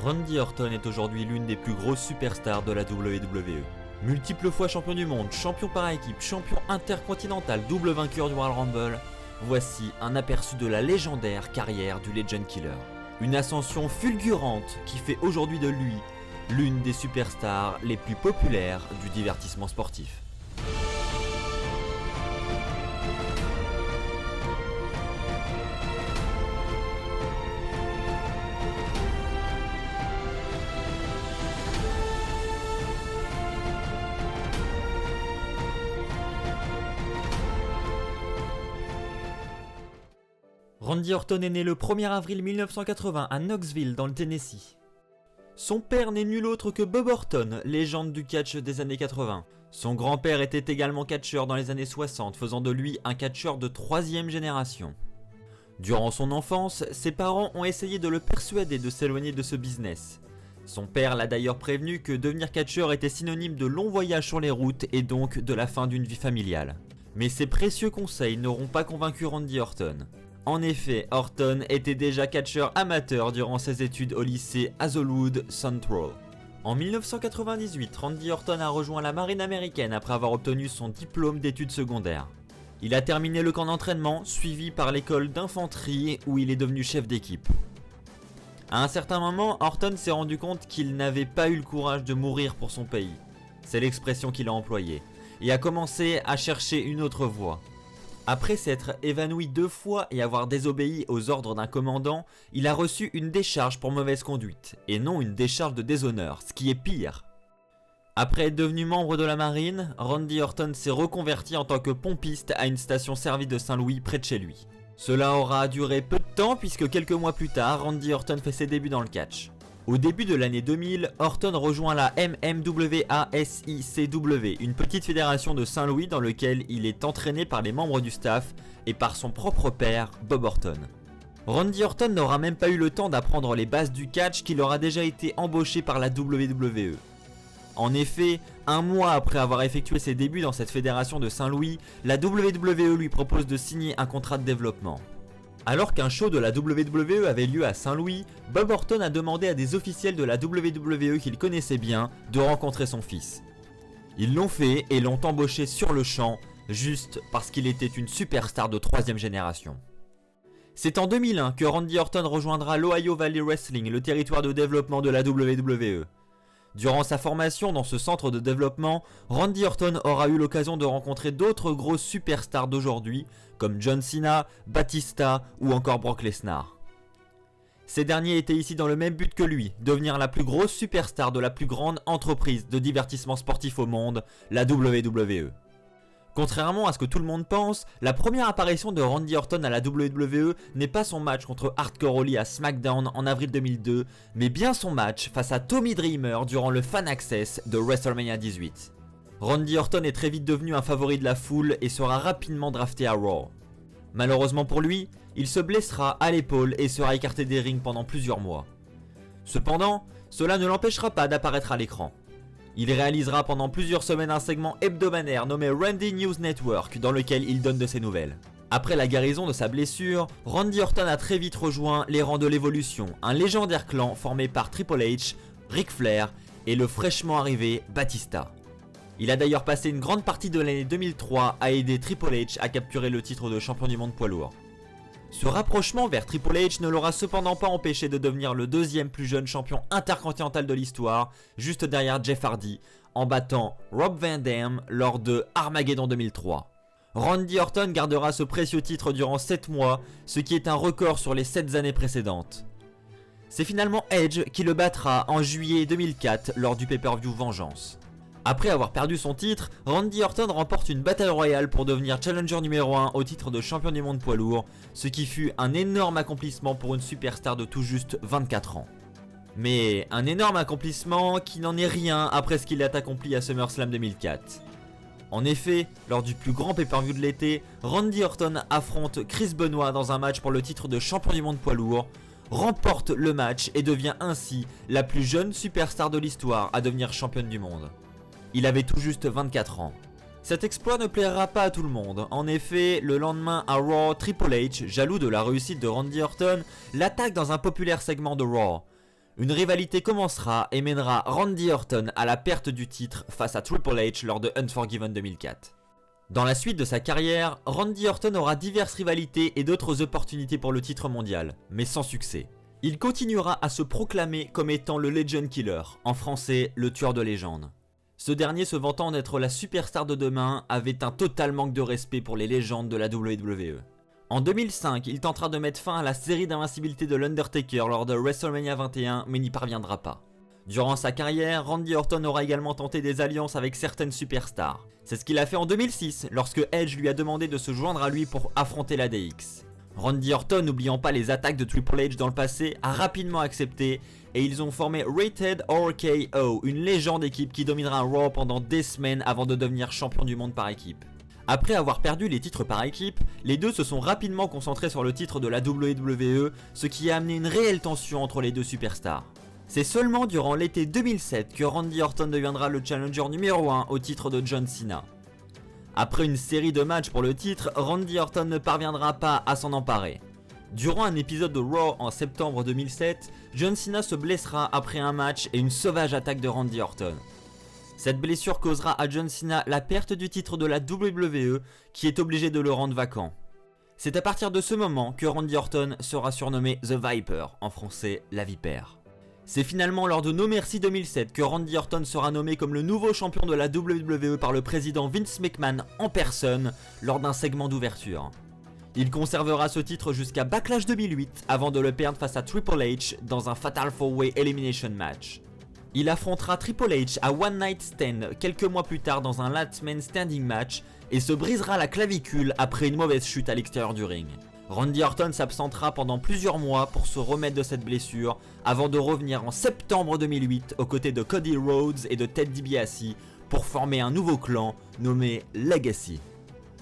Randy Orton est aujourd'hui l'une des plus grosses superstars de la WWE. Multiple fois champion du monde, champion par équipe, champion intercontinental, double vainqueur du Royal Rumble, voici un aperçu de la légendaire carrière du Legend Killer. Une ascension fulgurante qui fait aujourd'hui de lui l'une des superstars les plus populaires du divertissement sportif. Randy Orton est né le 1er avril 1980 à Knoxville dans le Tennessee. Son père n'est nul autre que Bob Orton, légende du catch des années 80. Son grand-père était également catcheur dans les années 60, faisant de lui un catcheur de 3e génération. Durant son enfance, ses parents ont essayé de le persuader de s'éloigner de ce business. Son père l'a d'ailleurs prévenu que devenir catcheur était synonyme de longs voyages sur les routes et donc de la fin d'une vie familiale. Mais ces précieux conseils n'auront pas convaincu Randy Orton. En effet, Orton était déjà catcheur amateur durant ses études au lycée Hazelwood Central. En 1998, Randy Orton a rejoint la marine américaine après avoir obtenu son diplôme d'études secondaires. Il a terminé le camp d'entraînement, suivi par l'école d'infanterie où il est devenu chef d'équipe. À un certain moment, Orton s'est rendu compte qu'il n'avait pas eu le courage de mourir pour son pays. C'est l'expression qu'il a employée, et a commencé à chercher une autre voie. Après s'être évanoui 2 fois et avoir désobéi aux ordres d'un commandant, il a reçu une décharge pour mauvaise conduite, et non une décharge de déshonneur, ce qui est pire. Après être devenu membre de la marine, Randy Orton s'est reconverti en tant que pompiste à une station-service de Saint-Louis près de chez lui. Cela aura duré peu de temps puisque quelques mois plus tard, Randy Orton fait ses débuts dans le catch. Au début de l'année 2000, Orton rejoint la MMWASICW, une petite fédération de Saint-Louis dans laquelle il est entraîné par les membres du staff et par son propre père, Bob Orton. Randy Orton n'aura même pas eu le temps d'apprendre les bases du catch qu'il aura déjà été embauché par la WWE. En effet, 1 mois après avoir effectué ses débuts dans cette fédération de Saint-Louis, la WWE lui propose de signer un contrat de développement. Alors qu'un show de la WWE avait lieu à Saint-Louis, Bob Orton a demandé à des officiels de la WWE qu'il connaissait bien de rencontrer son fils. Ils l'ont fait et l'ont embauché sur le champ, juste parce qu'il était une superstar de 3e génération. C'est en 2001 que Randy Orton rejoindra l'Ohio Valley Wrestling, le territoire de développement de la WWE. Durant sa formation dans ce centre de développement, Randy Orton aura eu l'occasion de rencontrer d'autres grosses superstars d'aujourd'hui, comme John Cena, Batista ou encore Brock Lesnar. Ces derniers étaient ici dans le même but que lui, devenir la plus grosse superstar de la plus grande entreprise de divertissement sportif au monde, la WWE. Contrairement à ce que tout le monde pense, la première apparition de Randy Orton à la WWE n'est pas son match contre Hardcore Holly à SmackDown en avril 2002, mais bien son match face à Tommy Dreamer durant le Fan Access de WrestleMania 18. Randy Orton est très vite devenu un favori de la foule et sera rapidement drafté à Raw. Malheureusement pour lui, il se blessera à l'épaule et sera écarté des rings pendant plusieurs mois. Cependant, cela ne l'empêchera pas d'apparaître à l'écran. Il réalisera pendant plusieurs semaines un segment hebdomadaire nommé Randy News Network dans lequel il donne de ses nouvelles. Après la guérison de sa blessure, Randy Orton a très vite rejoint les rangs de l'Evolution, un légendaire clan formé par Triple H, Ric Flair et le fraîchement arrivé Batista. Il a d'ailleurs passé une grande partie de l'année 2003 à aider Triple H à capturer le titre de champion du monde poids lourd. Ce rapprochement vers Triple H ne l'aura cependant pas empêché de devenir le 2e plus jeune champion intercontinental de l'histoire, juste derrière Jeff Hardy, en battant Rob Van Dam lors de Armageddon 2003. Randy Orton gardera ce précieux titre durant 7 mois, ce qui est un record sur les 7 années précédentes. C'est finalement Edge qui le battra en juillet 2004 lors du pay-per-view Vengeance. Après avoir perdu son titre, Randy Orton remporte une bataille royale pour devenir challenger numéro 1 au titre de champion du monde poids lourd, ce qui fut un énorme accomplissement pour une superstar de tout juste 24 ans. Mais un énorme accomplissement qui n'en est rien après ce qu'il a accompli à SummerSlam 2004. En effet, lors du plus grand pay-per-view de l'été, Randy Orton affronte Chris Benoit dans un match pour le titre de champion du monde poids lourd, remporte le match et devient ainsi la plus jeune superstar de l'histoire à devenir championne du monde. Il avait tout juste 24 ans. Cet exploit ne plaira pas à tout le monde. En effet, le lendemain à Raw, Triple H, jaloux de la réussite de Randy Orton, l'attaque dans un populaire segment de Raw. Une rivalité commencera et mènera Randy Orton à la perte du titre face à Triple H lors de Unforgiven 2004. Dans la suite de sa carrière, Randy Orton aura diverses rivalités et d'autres opportunités pour le titre mondial, mais sans succès. Il continuera à se proclamer comme étant le Legend Killer, en français le tueur de légende. Ce dernier, se vantant d'être la superstar de demain, avait un total manque de respect pour les légendes de la WWE. En 2005, il tentera de mettre fin à la série d'invincibilité de l'Undertaker lors de WrestleMania 21, mais n'y parviendra pas. Durant sa carrière, Randy Orton aura également tenté des alliances avec certaines superstars. C'est ce qu'il a fait en 2006, lorsque Edge lui a demandé de se joindre à lui pour affronter la DX. Randy Orton, n'oubliant pas les attaques de Triple H dans le passé, a rapidement accepté et ils ont formé Rated RKO, une légende équipe qui dominera Raw pendant des semaines avant de devenir champion du monde par équipe. Après avoir perdu les titres par équipe, les deux se sont rapidement concentrés sur le titre de la WWE, ce qui a amené une réelle tension entre les deux superstars. C'est seulement durant l'été 2007 que Randy Orton deviendra le challenger numéro 1 au titre de John Cena. Après une série de matchs pour le titre, Randy Orton ne parviendra pas à s'en emparer. Durant un épisode de Raw en septembre 2007, John Cena se blessera après un match et une sauvage attaque de Randy Orton. Cette blessure causera à John Cena la perte du titre de la WWE qui est obligé de le rendre vacant. C'est à partir de ce moment que Randy Orton sera surnommé The Viper, en français la vipère. C'est finalement lors de No Mercy 2007 que Randy Orton sera nommé comme le nouveau champion de la WWE par le président Vince McMahon en personne lors d'un segment d'ouverture. Il conservera ce titre jusqu'à Backlash 2008 avant de le perdre face à Triple H dans un Fatal 4-Way Elimination Match. Il affrontera Triple H à One Night Stand quelques mois plus tard dans un Last Man Standing match et se brisera la clavicule après une mauvaise chute à l'extérieur du ring. Randy Orton s'absentera pendant plusieurs mois pour se remettre de cette blessure avant de revenir en septembre 2008 aux côtés de Cody Rhodes et de Ted DiBiase pour former un nouveau clan nommé Legacy.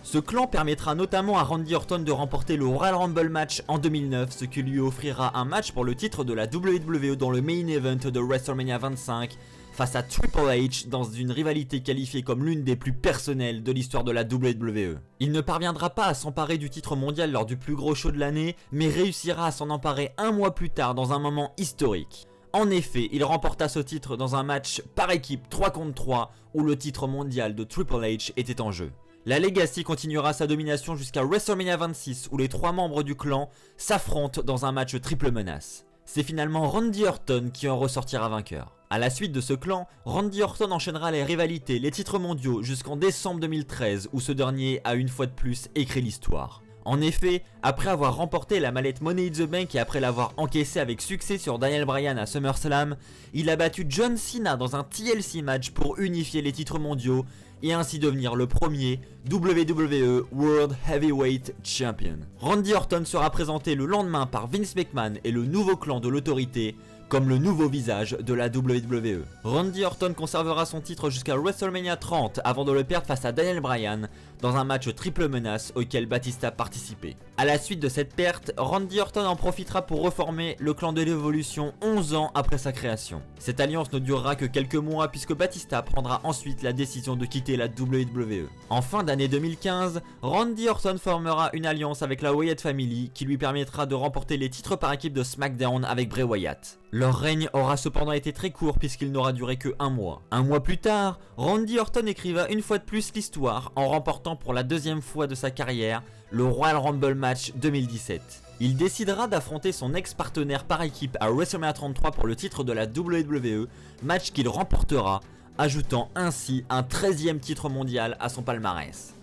Ce clan permettra notamment à Randy Orton de remporter le Royal Rumble match en 2009, ce qui lui offrira un match pour le titre de la WWE dans le main event de WrestleMania 25 face à Triple H dans une rivalité qualifiée comme l'une des plus personnelles de l'histoire de la WWE. Il ne parviendra pas à s'emparer du titre mondial lors du plus gros show de l'année, mais réussira à s'en emparer un mois plus tard dans un moment historique. En effet, il remporta ce titre dans un match par équipe 3 contre 3 où le titre mondial de Triple H était en jeu. La Legacy continuera sa domination jusqu'à WrestleMania 26 où les trois membres du clan s'affrontent dans un match triple menace. C'est finalement Randy Orton qui en ressortira vainqueur. A la suite de ce clan, Randy Orton enchaînera les rivalités, les titres mondiaux jusqu'en décembre 2013 où ce dernier a une fois de plus écrit l'histoire. En effet, après avoir remporté la mallette Money in the Bank et après l'avoir encaissé avec succès sur Daniel Bryan à SummerSlam, il a battu John Cena dans un TLC match pour unifier les titres mondiaux et ainsi devenir le premier WWE World Heavyweight Champion. Randy Orton sera présenté le lendemain par Vince McMahon et le nouveau clan de l'autorité comme le nouveau visage de la WWE. Randy Orton conservera son titre jusqu'à WrestleMania 30 avant de le perdre face à Daniel Bryan dans un match triple menace auquel Batista participait. A la suite de cette perte, Randy Orton en profitera pour reformer le clan de l'évolution 11 ans après sa création. Cette alliance ne durera que quelques mois puisque Batista prendra ensuite la décision de quitter la WWE. En fin d'année 2015, Randy Orton formera une alliance avec la Wyatt Family qui lui permettra de remporter les titres par équipe de SmackDown avec Bray Wyatt. Leur règne aura cependant été très court puisqu'il n'aura duré que un mois. Un mois plus tard, Randy Orton écriva une fois de plus l'histoire en remportant pour la deuxième fois de sa carrière le Royal Rumble match 2017. Il décidera d'affronter son ex-partenaire par équipe à WrestleMania 33 pour le titre de la WWE, match qu'il remportera, ajoutant ainsi un 13e titre mondial à son palmarès.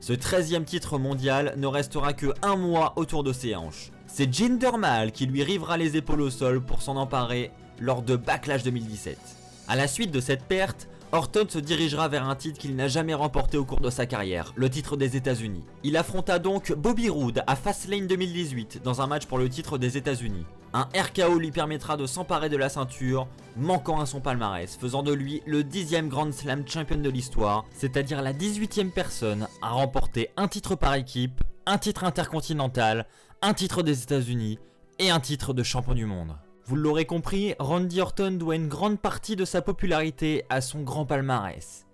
Ce 13e titre mondial ne restera que un mois autour de ses hanches. C'est Jinder Mahal qui lui rivera les épaules au sol pour s'en emparer lors de Backlash 2017. A la suite de cette perte, Orton se dirigera vers un titre qu'il n'a jamais remporté au cours de sa carrière, le titre des États-Unis. Il affronta donc Bobby Roode à Fastlane 2018 dans un match pour le titre des États-Unis. Un RKO lui permettra de s'emparer de la ceinture, manquant à son palmarès, faisant de lui le 10e Grand Slam Champion de l'histoire, c'est-à-dire la 18e personne à remporter un titre par équipe, un titre intercontinental, un titre des États-Unis et un titre de champion du monde. Vous l'aurez compris, Randy Orton doit une grande partie de sa popularité à son grand palmarès.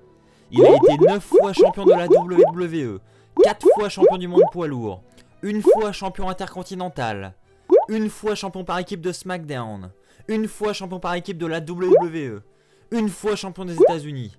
Il a été 9 fois champion de la WWE, 4 fois champion du monde poids lourd, 1 fois champion intercontinental, 1 fois champion par équipe de SmackDown, une fois champion par équipe de la WWE, une fois champion des États-Unis.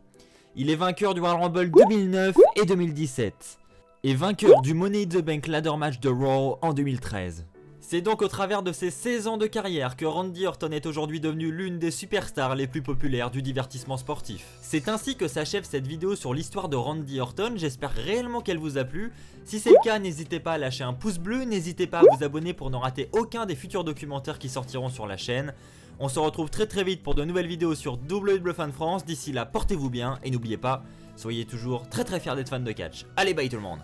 Il est vainqueur du Royal Rumble 2009 et 2017, et vainqueur du Money in the Bank Ladder Match de Raw en 2013. C'est donc au travers de ses 16 ans de carrière que Randy Orton est aujourd'hui devenu l'une des superstars les plus populaires du divertissement sportif. C'est ainsi que s'achève cette vidéo sur l'histoire de Randy Orton, j'espère réellement qu'elle vous a plu. Si c'est le cas, n'hésitez pas à lâcher un pouce bleu, n'hésitez pas à vous abonner pour ne rater aucun des futurs documentaires qui sortiront sur la chaîne. On se retrouve très vite pour de nouvelles vidéos sur WWE Fan France, d'ici là portez-vous bien et n'oubliez pas, soyez toujours très fiers d'être fan de catch. Allez bye tout le monde.